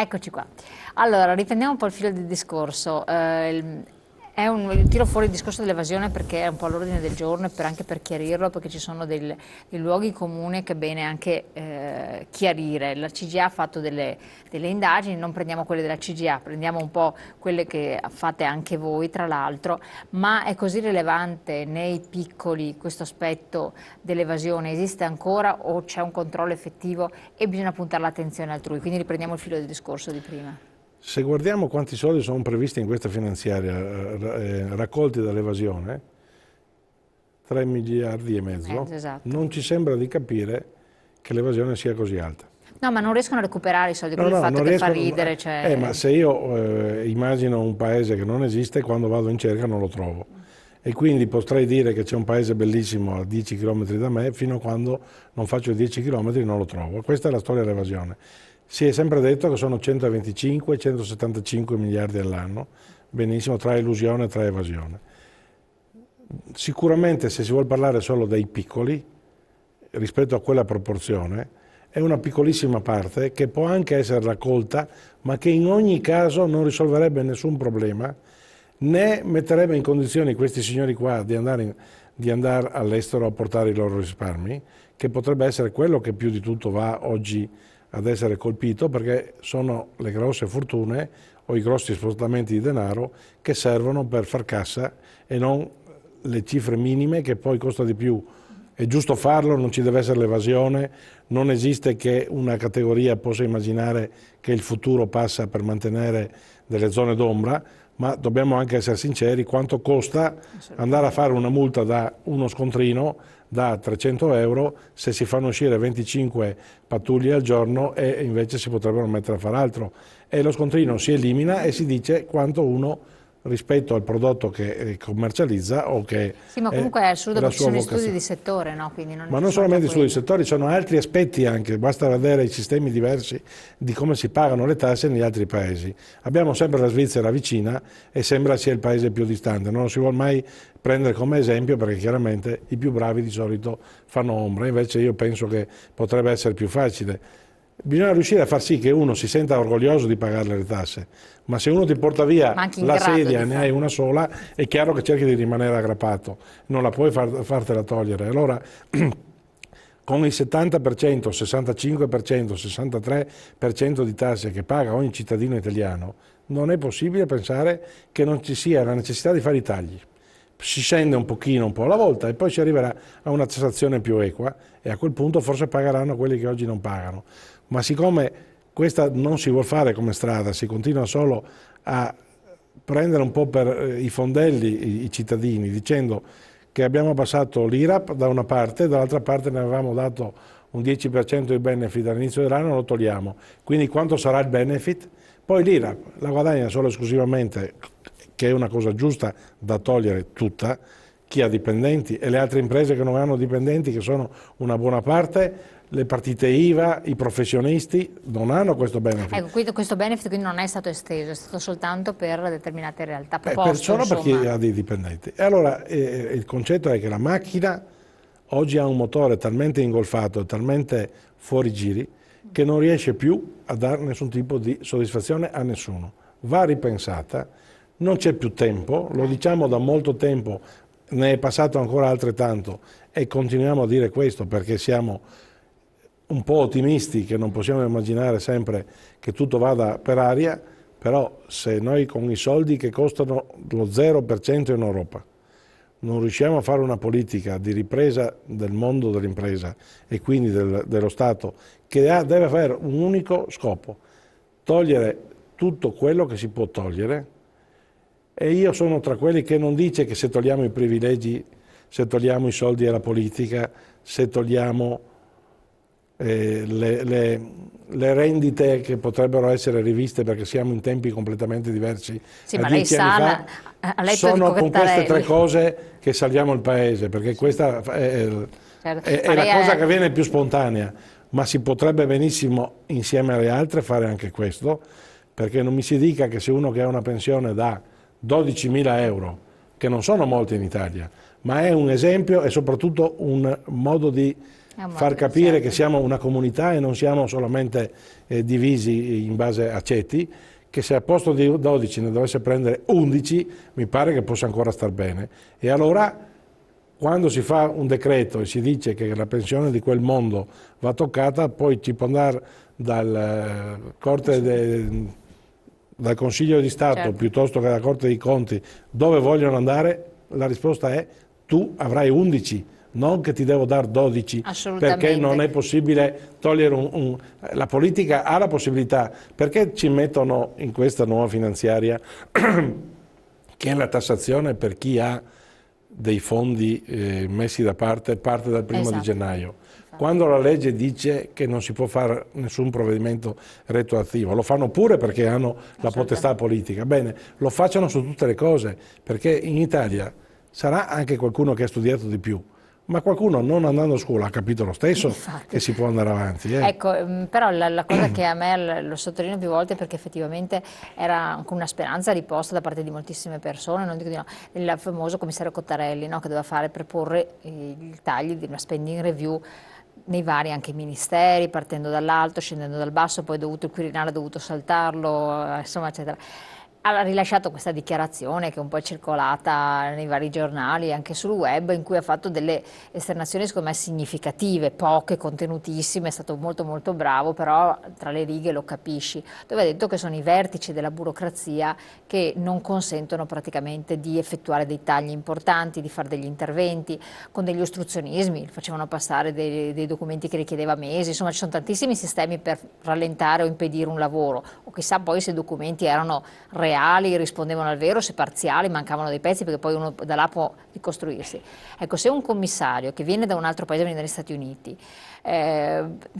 Eccoci qua. Allora, riprendiamo un po' il filo del discorso. Tiro fuori il discorso dell'evasione perché è un po' all'ordine del giorno e anche per chiarirlo, perché ci sono dei luoghi comuni che è bene anche chiarire. La CGA ha fatto delle indagini, non prendiamo quelle della CGA, prendiamo un po' quelle che fate anche voi, tra l'altro, ma è così rilevante nei piccoli questo aspetto dell'evasione? Esiste ancora o c'è un controllo effettivo e bisogna puntare l'attenzione altrui? Quindi riprendiamo il filo del discorso di prima. Se guardiamo quanti soldi sono previsti in questa finanziaria raccolti dall'evasione, 3 miliardi e mezzo, Esatto. non ci sembra di capire che l'evasione sia così alta. No, ma non riescono a recuperare i soldi, No, quello è il no, fatto non che fa riescono, ridere. Cioè... ma se io immagino un paese che non esiste, quando vado in cerca non lo trovo. E quindi potrei dire che c'è un paese bellissimo a 10 km da me, fino a quando non faccio 10 km non lo trovo. Questa è la storia dell'evasione. Si è sempre detto che sono 125-175 miliardi all'anno, benissimo, tra elusione e tra evasione. Sicuramente se si vuole parlare solo dei piccoli, rispetto a quella proporzione, è una piccolissima parte che può anche essere raccolta, ma che in ogni caso non risolverebbe nessun problema, né metterebbe in condizioni questi signori qua di andare all'estero a portare i loro risparmi, che potrebbe essere quello che più di tutto va oggi ad essere colpito, perché sono le grosse fortune o i grossi spostamenti di denaro che servono per far cassa e non le cifre minime che poi costa di più. È giusto farlo, non ci deve essere l'evasione, non esiste che una categoria possa immaginare che il futuro passa per mantenere delle zone d'ombra, ma dobbiamo anche essere sinceri, quanto costa andare a fare una multa da uno scontrino da 300 euro se si fanno uscire 25 pattuglie al giorno e invece si potrebbero mettere a fare altro. E lo scontrino si elimina e si dice quanto uno rispetto al prodotto che commercializza o che sì, ma comunque è assurdo perché ci sono gli studi vocazione. di settore, no? Quindi non Ma non solamente gli studi di settore, ci sono altri aspetti anche, basta vedere i sistemi diversi di come si pagano le tasse negli altri paesi. Abbiamo sempre la Svizzera vicina e sembra sia il paese più distante, non lo si vuole mai prendere come esempio perché chiaramente i più bravi di solito fanno ombra, invece io penso che potrebbe essere più facile. Bisogna riuscire a far sì che uno si senta orgoglioso di pagare le tasse, ma se uno ti porta via la sedia e ne hai una sola, è chiaro che cerchi di rimanere aggrappato, non la puoi fartela togliere. Allora, con il 70%, 65%, 63% di tasse che paga ogni cittadino italiano, non è possibile pensare che non ci sia la necessità di fare i tagli. Si scende un pochino, un po' alla volta e poi si arriverà a una tassazione più equa e a quel punto forse pagheranno quelli che oggi non pagano. Ma siccome questa non si vuol fare come strada, si continua solo a prendere un po' per i fondelli i cittadini, dicendo che abbiamo abbassato l'IRAP da una parte, dall'altra parte ne avevamo dato un 10% di benefit all'inizio dell'anno, lo togliamo. Quindi quanto sarà il benefit? Poi l'IRAP la guadagna solo esclusivamente, che è una cosa giusta da togliere tutta, chi ha dipendenti e le altre imprese che non hanno dipendenti, che sono una buona parte, le partite IVA, i professionisti non hanno questo benefit. Ecco, questo benefit quindi non è stato esteso, è stato soltanto per determinate realtà, solo per chi ha dei dipendenti. E allora il concetto è che la macchina oggi ha un motore talmente ingolfato, talmente fuori giri, che non riesce più a dare nessun tipo di soddisfazione a nessuno. Va ripensata, non c'è più tempo, lo diciamo da molto tempo, ne è passato ancora altrettanto e continuiamo a dire questo perché siamo un po' ottimisti che non possiamo immaginare sempre che tutto vada per aria, però se noi con i soldi che costano lo 0% in Europa non riusciamo a fare una politica di ripresa del mondo dell'impresa e quindi dello Stato che deve avere un unico scopo, togliere tutto quello che si può togliere, e io sono tra quelli che non dice che se togliamo i privilegi, se togliamo i soldi alla politica, se togliamo le rendite che potrebbero essere riviste perché siamo in tempi completamente diversi. Sì, ma lei sa, ha letto sono con queste tre cose che salviamo il paese, perché questa è la cosa che viene più spontanea, ma si potrebbe benissimo insieme alle altre fare anche questo, perché non mi si dica che se uno che ha una pensione da 12.000 euro, che non sono molti in Italia, ma è un esempio e soprattutto un modo di far capire che siamo una comunità e non siamo solamente divisi in base a ceti, che se a posto di 12 ne dovesse prendere 11, mi pare che possa ancora star bene. E allora, quando si fa un decreto e si dice che la pensione di quel mondo va toccata, poi ci può andare dal Consiglio di Stato, certo, piuttosto che dalla Corte dei Conti, dove vogliono andare, la risposta è: tu avrai 11, non che ti devo dare 12, perché non è possibile togliere la politica ha la possibilità. Perché ci mettono in questa nuova finanziaria che è la tassazione per chi ha dei fondi messi da parte dal 1° di gennaio? Quando la legge dice che non si può fare nessun provvedimento retroattivo, lo fanno pure perché hanno la potestà politica. Bene, lo facciano su tutte le cose, perché in Italia sarà anche qualcuno che ha studiato di più, ma qualcuno non andando a scuola ha capito lo stesso che si può andare avanti. Ecco, però la cosa che a me lo sottolineo più volte, perché effettivamente era anche una speranza riposta da parte di moltissime persone, non dico di no, il famoso commissario Cottarelli, no, che doveva fare proporre i tagli di una spending review nei vari anche ministeri, partendo dall'alto, scendendo dal basso, poi il Quirinale ha dovuto saltarlo, insomma, eccetera. Ha rilasciato questa dichiarazione che un po' è circolata nei vari giornali, anche sul web, in cui ha fatto delle esternazioni secondo me significative, poche, contenutissime, è stato molto molto bravo, però tra le righe lo capisci, dove ha detto che sono i vertici della burocrazia che non consentono praticamente di effettuare dei tagli importanti, di fare degli interventi, con degli ostruzionismi, facevano passare dei documenti che richiedeva mesi, insomma ci sono tantissimi sistemi per rallentare o impedire un lavoro, o chissà poi se i documenti erano reali, rispondevano al vero, se parziali, mancavano dei pezzi, perché poi uno da là può ricostruirsi. Ecco, se un commissario che viene da un altro paese, viene dagli Stati Uniti,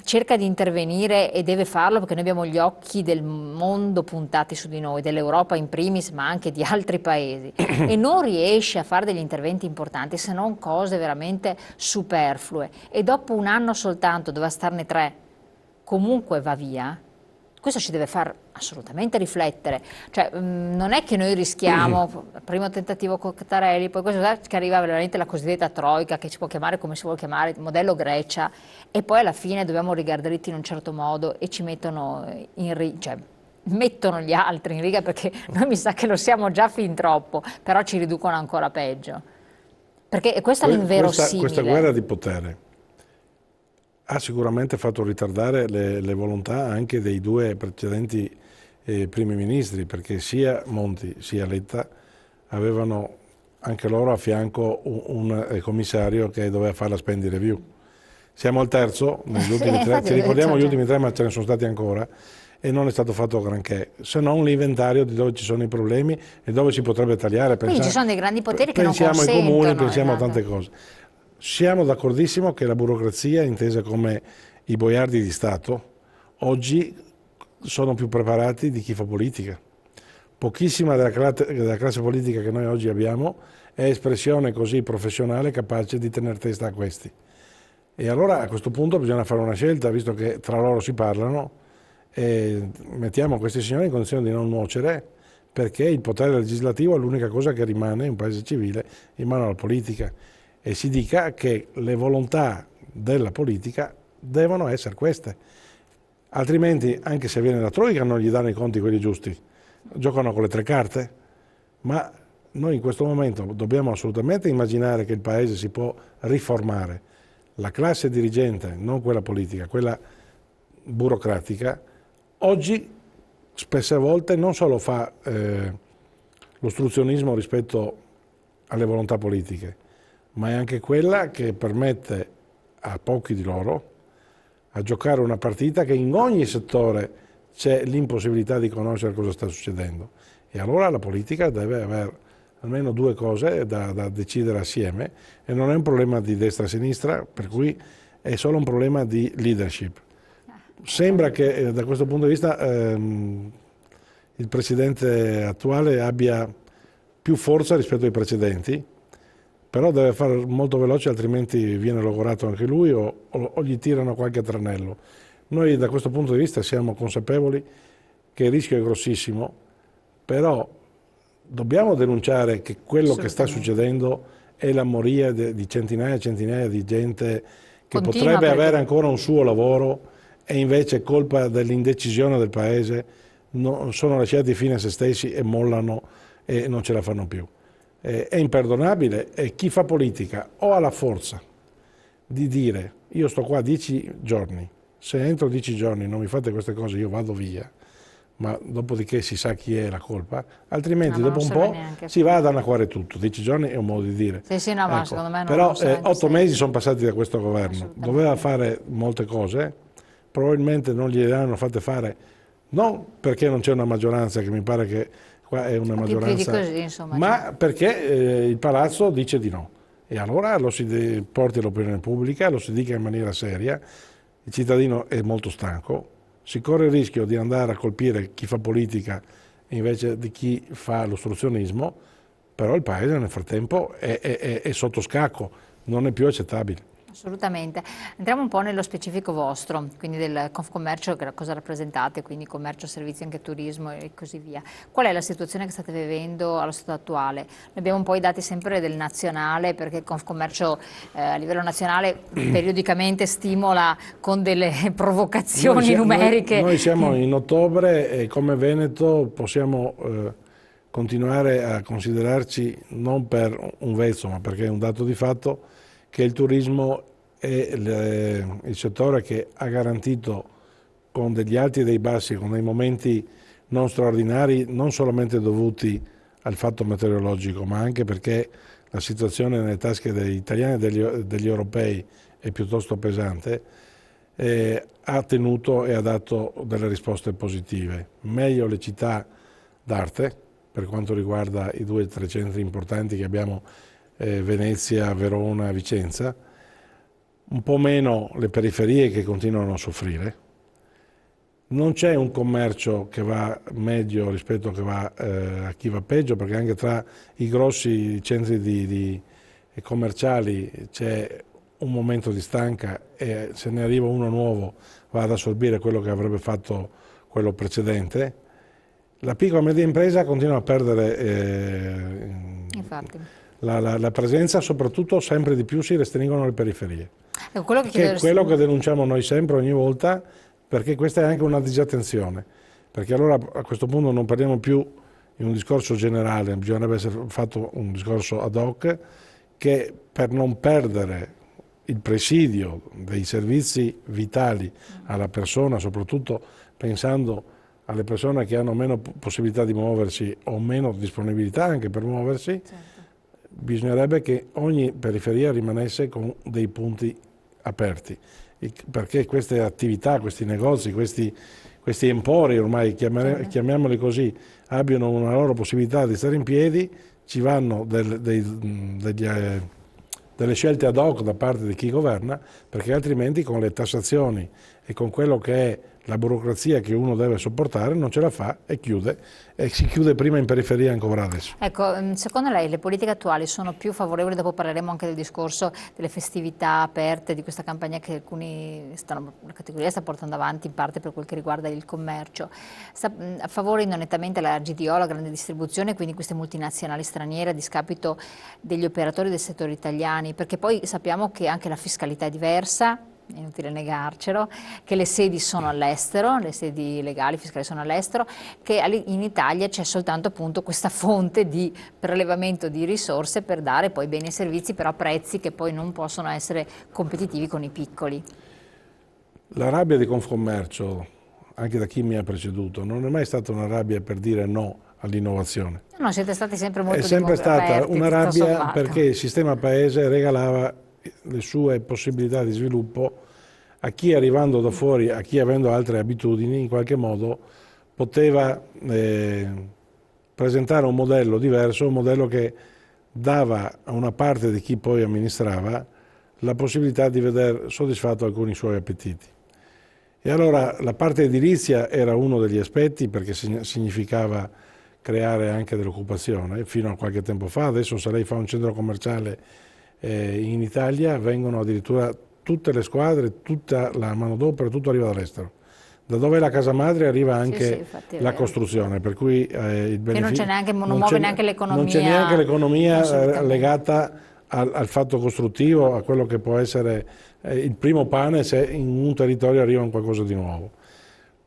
cerca di intervenire e deve farlo perché noi abbiamo gli occhi del mondo puntati su di noi, dell'Europa in primis, ma anche di altri paesi, e non riesce a fare degli interventi importanti, se non cose veramente superflue, e dopo un anno soltanto, doveva starne 3, comunque va via. Questo ci deve far assolutamente riflettere, cioè, non è che noi rischiamo, primo tentativo con Cottarelli, poi questo che arriva veramente la cosiddetta troica, che ci può chiamare come si vuole chiamare, modello Grecia, e poi alla fine dobbiamo rigare dritti in un certo modo e ci mettono mettono gli altri in riga, perché noi mi sa che lo siamo già fin troppo, però ci riducono ancora peggio. Perché questo è l'inverosimile. Questa guerra di potere ha sicuramente fatto ritardare le volontà anche dei 2 precedenti primi ministri, perché sia Monti sia Letta avevano anche loro a fianco un commissario che doveva fare la spending review. Siamo al terzo, negli ultimi 3, ci ricordiamo gli ultimi 3, ma ce ne sono stati ancora, e non è stato fatto granché, se non l'inventario di dove ci sono i problemi e dove si potrebbe tagliare. Quindi ci sono dei grandi poteri che non consentono. Pensiamo ai comuni, pensiamo a tante cose. Siamo d'accordissimo che la burocrazia, intesa come i boiardi di Stato, oggi sono più preparati di chi fa politica. Pochissima della classe politica che noi oggi abbiamo è espressione così professionale capace di tenere testa a questi. E allora a questo punto bisogna fare una scelta, visto che tra loro si parlano, e mettiamo questi signori in condizione di non nuocere, perché il potere legislativo è l'unica cosa che rimane in un paese civile in mano alla politica. E si dica che le volontà della politica devono essere queste, altrimenti anche se viene la Troica non gli danno i conti quelli giusti, giocano con le 3 carte, ma noi in questo momento dobbiamo assolutamente immaginare che il paese si può riformare, la classe dirigente, non quella politica, quella burocratica, oggi spesse volte non solo fa l'ostruzionismo rispetto alle volontà politiche, ma è anche quella che permette a pochi di loro a giocare una partita che in ogni settore c'è l'impossibilità di conoscere cosa sta succedendo. E allora la politica deve avere almeno 2 cose da decidere assieme, e non è un problema di destra-sinistra, per cui è solo un problema di leadership. Sembra che da questo punto di vista il presidente attuale abbia più forza rispetto ai precedenti, però deve fare molto veloce, altrimenti viene logorato anche lui o gli tirano qualche tranello. Noi da questo punto di vista siamo consapevoli che il rischio è grossissimo, però dobbiamo denunciare che quello che sta succedendo è la moria di centinaia e centinaia di gente che Continua potrebbe perché... avere ancora un suo lavoro e invece colpa dell'indecisione del Paese sono lasciati fine a se stessi e mollano e non ce la fanno più. È imperdonabile e chi fa politica o ha la forza di dire io sto qua 10 giorni, se entro 10 giorni non mi fate queste cose io vado via, ma dopodiché si sa chi è la colpa, altrimenti ma dopo non un serve po' neanche. si va ad anacquare tutto. 10 giorni è un modo di dire. Sì, sì, no, ma Ecco, secondo me però non serve, 8 mesi sono passati da questo governo, assolutamente. doveva fare molte cose, probabilmente non gliele hanno fatte fare, non perché non c'è una maggioranza, che mi pare che qua è una Più di maggioranza, così, insomma, ma perché il palazzo dice di no. E allora lo si porti all'opinione pubblica, lo si dica in maniera seria, il cittadino è molto stanco, si corre il rischio di andare a colpire chi fa politica invece di chi fa l'ostruzionismo, però il Paese nel frattempo è sotto scacco, non è più accettabile. assolutamente. Entriamo un po' nello specifico vostro, quindi del Confcommercio, cosa rappresentate, quindi commercio, servizi, anche turismo e così via. Qual è la situazione che state vivendo allo stato attuale? Noi abbiamo un po' i dati sempre del nazionale, perché il Confcommercio a livello nazionale periodicamente stimola con delle provocazioni numeriche. Noi siamo in ottobre e come Veneto possiamo continuare a considerarci non per un vezzo, ma perché è un dato di fatto che il turismo è il settore che ha garantito con degli alti e dei bassi, con dei momenti non straordinari, non solamente dovuti al fatto meteorologico, ma anche perché la situazione nelle tasche degli italiani e degli europei è piuttosto pesante, ha tenuto e ha dato delle risposte positive. Meglio le città d'arte, per quanto riguarda i 2 o 3 centri importanti che abbiamo, Venezia, Verona, Vicenza, un po' meno le periferie che continuano a soffrire. Non c'è un commercio che va meglio rispetto a chi va peggio, perché anche tra i grossi centri commerciali c'è un momento di stanca e se ne arriva uno nuovo va ad assorbire quello che avrebbe fatto quello precedente. La piccola e media impresa continua a perdere la presenza, soprattutto sempre di più si restringono le periferie. Quello che è quello che denunciamo noi sempre, ogni volta, perché questa è anche una disattenzione, perché allora a questo punto non parliamo più in un discorso generale, bisognerebbe essere fatto un discorso ad hoc che per non perdere il presidio dei servizi vitali alla persona, soprattutto pensando alle persone che hanno meno possibilità di muoversi o meno disponibilità anche per muoversi, certo, bisognerebbe che ogni periferia rimanesse con dei punti aperti, perché queste attività, questi negozi, questi empori ormai, chiamiamoli così, abbiano una loro possibilità di stare in piedi, ci vanno delle scelte ad hoc da parte di chi governa, perché altrimenti con le tassazioni e con quello che è la burocrazia che uno deve sopportare non ce la fa e chiude, e si chiude prima in periferia ancora adesso. Ecco, secondo lei le politiche attuali sono più favorevoli, dopo parleremo anche del discorso delle festività aperte, di questa campagna che la categoria sta portando avanti in parte per quel che riguarda il commercio, sta favorendo nettamente la GDO, la grande distribuzione, quindi queste multinazionali straniere a discapito degli operatori del settore italiani, perché poi sappiamo che anche la fiscalità è diversa, è inutile negarcelo, che le sedi sono all'estero, le sedi legali, fiscali sono all'estero, che in Italia c'è soltanto appunto questa fonte di prelevamento di risorse per dare poi beni e servizi però a prezzi che poi non possono essere competitivi con i piccoli. La rabbia di Confcommercio, anche da chi mi ha preceduto, non è mai stata una rabbia per dire no all'innovazione. No, siete stati sempre molto aperti. È sempre stata una rabbia perché il sistema paese regalava le sue possibilità di sviluppo a chi arrivando da fuori, a chi avendo altre abitudini, in qualche modo poteva presentare un modello diverso, un modello che dava a una parte di chi poi amministrava la possibilità di vedere soddisfatto alcuni suoi appetiti. E allora la parte edilizia era uno degli aspetti perché significava creare anche dell'occupazione fino a qualche tempo fa. Adesso se lei fa un centro commerciale in Italia vengono addirittura tutte le squadre, tutta la manodopera, tutto arriva dall'estero. Da dove è la casa madre arriva anche la costruzione, per cui il beneficio, non muove neanche l'economia. Non c'è neanche l'economia legata al fatto costruttivo, a quello che può essere il primo pane se in un territorio arriva un qualcosa di nuovo.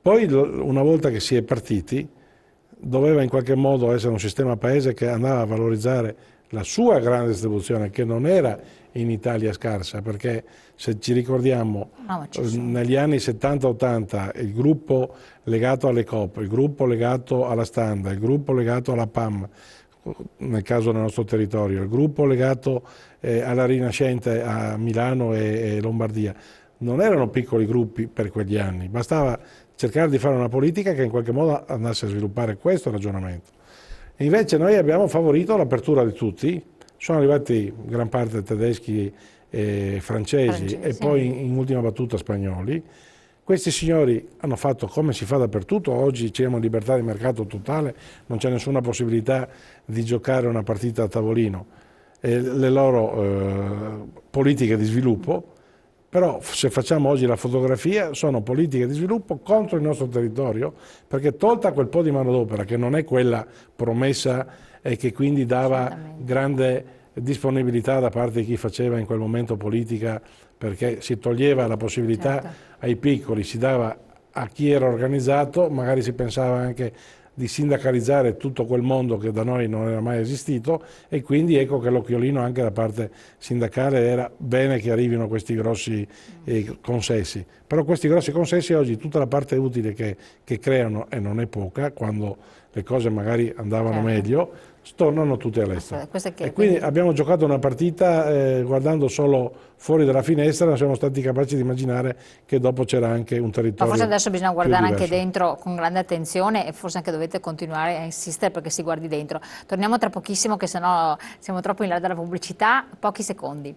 Poi una volta che si è partiti doveva in qualche modo essere un sistema paese che andava a valorizzare la sua grande distribuzione, che non era in Italia scarsa, perché se ci ricordiamo negli anni 70-80 il gruppo legato alle Coop, il gruppo legato alla Standa, il gruppo legato alla PAM, nel caso del nostro territorio, il gruppo legato alla Rinascente a Milano e Lombardia, non erano piccoli gruppi per quegli anni, bastava cercare di fare una politica che in qualche modo andasse a sviluppare questo ragionamento. E invece noi abbiamo favorito l'apertura di tutti, sono arrivati gran parte tedeschi e francesi e poi in ultima battuta spagnoli. Questi signori hanno fatto come si fa dappertutto, oggi c'è una libertà di mercato totale, non c'è nessuna possibilità di giocare una partita a tavolino, le loro politiche di sviluppo. Però se facciamo oggi la fotografia sono politiche di sviluppo contro il nostro territorio, perché tolta quel po' di manodopera che non è quella promessa e che quindi dava grande disponibilità da parte di chi faceva in quel momento politica, perché si toglieva la possibilità ai piccoli, si dava a chi era organizzato, magari si pensava anche di sindacalizzare tutto quel mondo che da noi non era mai esistito, e quindi ecco che l'occhiolino anche da parte sindacale era bene che arrivino questi grossi consessi. Però questi grossi consessi oggi tutta la parte utile che creano, e non è poca, quando le cose magari andavano meglio, tornano tutti all'estero. E quindi abbiamo giocato una partita guardando solo fuori dalla finestra, non siamo stati capaci di immaginare che dopo c'era anche un territorio. Ma forse adesso bisogna guardare anche dentro con grande attenzione, e forse anche dovete continuare a insistere perché si guardi dentro. Torniamo tra pochissimo, che sennò siamo troppo in là dalla pubblicità, pochi secondi.